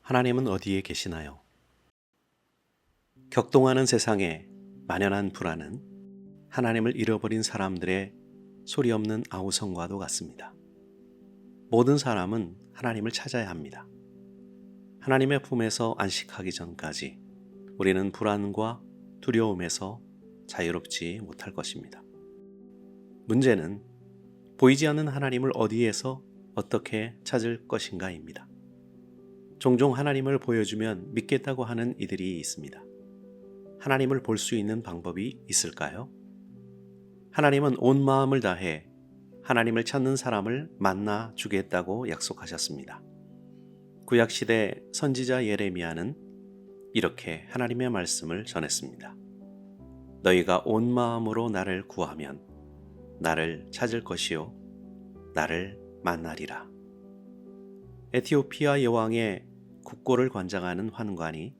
하나님은 어디에 계시나요? 격동하는 세상에 만연한 불안은 하나님을 잃어버린 사람들의 소리 없는 아우성과도 같습니다. 모든 사람은 하나님을 찾아야 합니다. 하나님의 품에서 안식하기 전까지 우리는 불안과 두려움에서 자유롭지 못할 것입니다. 문제는 보이지 않는 하나님을 어디에서 어떻게 찾을 것인가입니다. 종종 하나님을 보여주면 믿겠다고 하는 이들이 있습니다. 하나님을 볼 수 있는 방법이 있을까요? 하나님은 온 마음을 다해 하나님을 찾는 사람을 만나 주겠다고 약속하셨습니다. 구약시대 선지자 예레미야는 이렇게 하나님의 말씀을 전했습니다. 너희가 온 마음으로 나를 구하면 나를 찾을 것이요 나를 만나리라. 에티오피아 여왕의 국고를 관장하는 환관이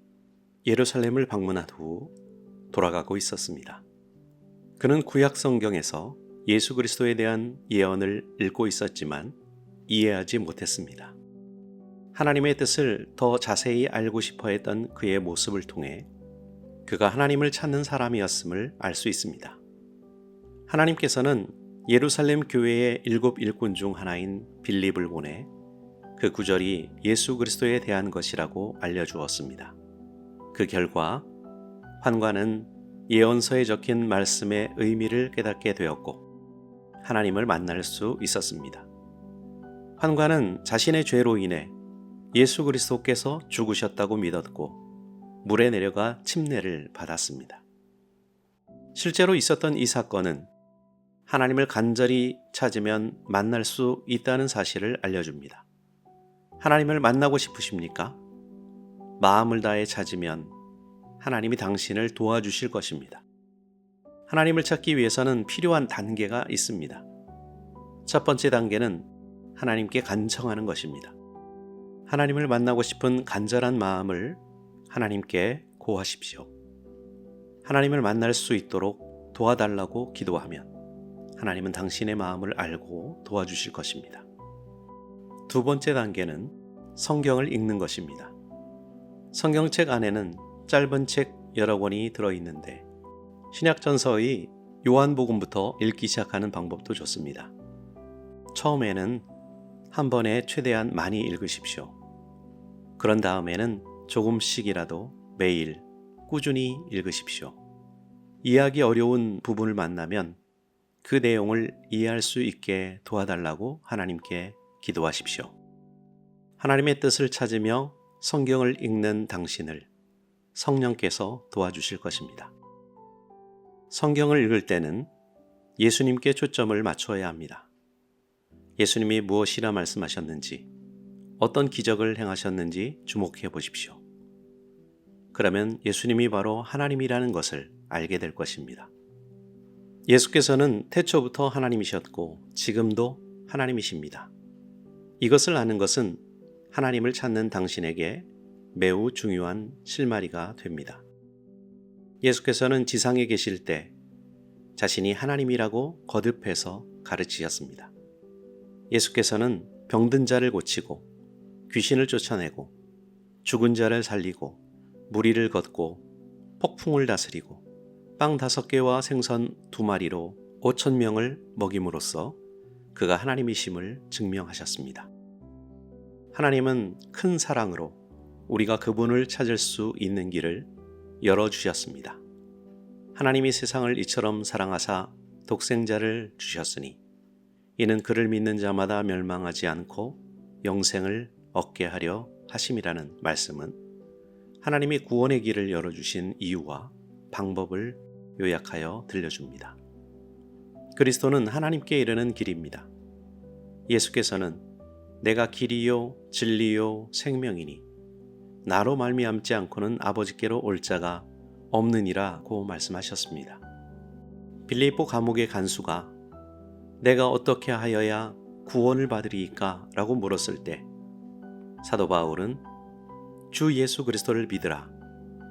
예루살렘을 방문한 후 돌아가고 있었습니다. 그는 구약 성경에서 예수 그리스도에 대한 예언을 읽고 있었지만 이해하지 못했습니다. 하나님의 뜻을 더 자세히 알고 싶어 했던 그의 모습을 통해 그가 하나님을 찾는 사람이었음을 알 수 있습니다. 하나님께서는 예루살렘 교회의 7 일꾼 중 하나인 빌립을 보내 그 구절이 예수 그리스도에 대한 것이라고 알려주었습니다. 그 결과 환관은 예언서에 적힌 말씀의 의미를 깨닫게 되었고 하나님을 만날 수 있었습니다. 환관은 자신의 죄로 인해 예수 그리스도께서 죽으셨다고 믿었고 물에 내려가 침례를 받았습니다. 실제로 있었던 이 사건은 하나님을 간절히 찾으면 만날 수 있다는 사실을 알려줍니다. 하나님을 만나고 싶으십니까? 마음을 다해 찾으면 하나님이 당신을 도와주실 것입니다. 하나님을 찾기 위해서는 필요한 단계가 있습니다. 첫 번째 단계는 하나님께 간청하는 것입니다. 하나님을 만나고 싶은 간절한 마음을 하나님께 고하십시오. 하나님을 만날 수 있도록 도와달라고 기도하면 하나님은 당신의 마음을 알고 도와주실 것입니다. 두 번째 단계는 성경을 읽는 것입니다. 성경책 안에는 짧은 책 여러 권이 들어있는데 신약전서의 요한복음부터 읽기 시작하는 방법도 좋습니다. 처음에는 한 번에 최대한 많이 읽으십시오. 그런 다음에는 조금씩이라도 매일 꾸준히 읽으십시오. 이해하기 어려운 부분을 만나면 그 내용을 이해할 수 있게 도와달라고 하나님께 기도하십시오. 하나님의 뜻을 찾으며 성경을 읽는 당신을 성령께서 도와주실 것입니다. 성경을 읽을 때는 예수님께 초점을 맞춰야 합니다. 예수님이 무엇이라 말씀하셨는지, 어떤 기적을 행하셨는지 주목해 보십시오. 그러면 예수님이 바로 하나님이라는 것을 알게 될 것입니다. 예수께서는 태초부터 하나님이셨고 지금도 하나님이십니다. 이것을 아는 것은 하나님을 찾는 당신에게 매우 중요한 실마리가 됩니다. 예수께서는 지상에 계실 때 자신이 하나님이라고 거듭해서 가르치셨습니다. 예수께서는 병든 자를 고치고 귀신을 쫓아내고 죽은 자를 살리고 무리를 걷고 폭풍을 다스리고 빵 5개와 생선 2마리로 5,000명을 먹임으로써 그가 하나님이심을 증명하셨습니다. 하나님은 큰 사랑으로 우리가 그분을 찾을 수 있는 길을 열어주셨습니다. 하나님이 세상을 이처럼 사랑하사 독생자를 주셨으니 이는 그를 믿는 자마다 멸망하지 않고 영생을 얻게 하려 하심이라는 말씀은 하나님이 구원의 길을 열어주신 이유와 방법을 요약하여 들려줍니다. 그리스도는 하나님께 이르는 길입니다. 예수께서는 내가 길이요 진리요 생명이니 나로 말미암지 않고는 아버지께로 올 자가 없느니라고 말씀하셨습니다. 빌립보 감옥의 간수가 내가 어떻게 하여야 구원을 받으리이까? 라고 물었을 때 사도 바울은 주 예수 그리스도를 믿으라.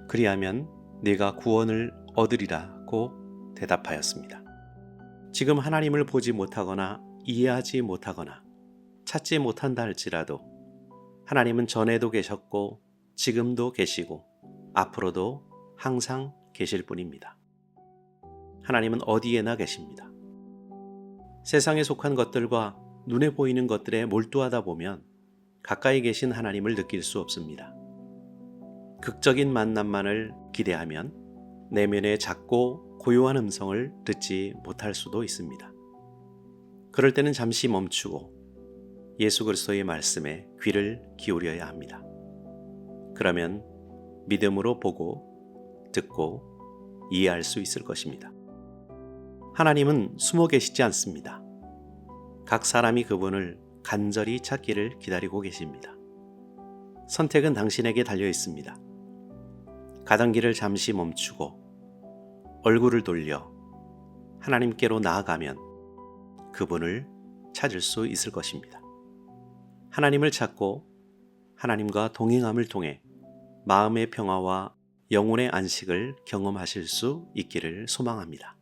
그리하면 네가 구원을 얻으리라고 대답하였습니다. 지금 하나님을 보지 못하거나 이해하지 못하거나 찾지 못한다 할지라도 하나님은 전에도 계셨고 지금도 계시고 앞으로도 항상 계실 분입니다. 하나님은 어디에나 계십니다. 세상에 속한 것들과 눈에 보이는 것들에 몰두하다 보면 가까이 계신 하나님을 느낄 수 없습니다. 극적인 만남만을 기대하면 내면의 작고 고요한 음성을 듣지 못할 수도 있습니다. 그럴 때는 잠시 멈추고 예수 그리스도의 말씀에 귀를 기울여야 합니다. 그러면 믿음으로 보고 듣고 이해할 수 있을 것입니다. 하나님은 숨어 계시지 않습니다. 각 사람이 그분을 간절히 찾기를 기다리고 계십니다. 선택은 당신에게 달려 있습니다. 가던 길을 잠시 멈추고 얼굴을 돌려 하나님께로 나아가면 그분을 찾을 수 있을 것입니다. 하나님을 찾고 하나님과 동행함을 통해 마음의 평화와 영혼의 안식을 경험하실 수 있기를 소망합니다.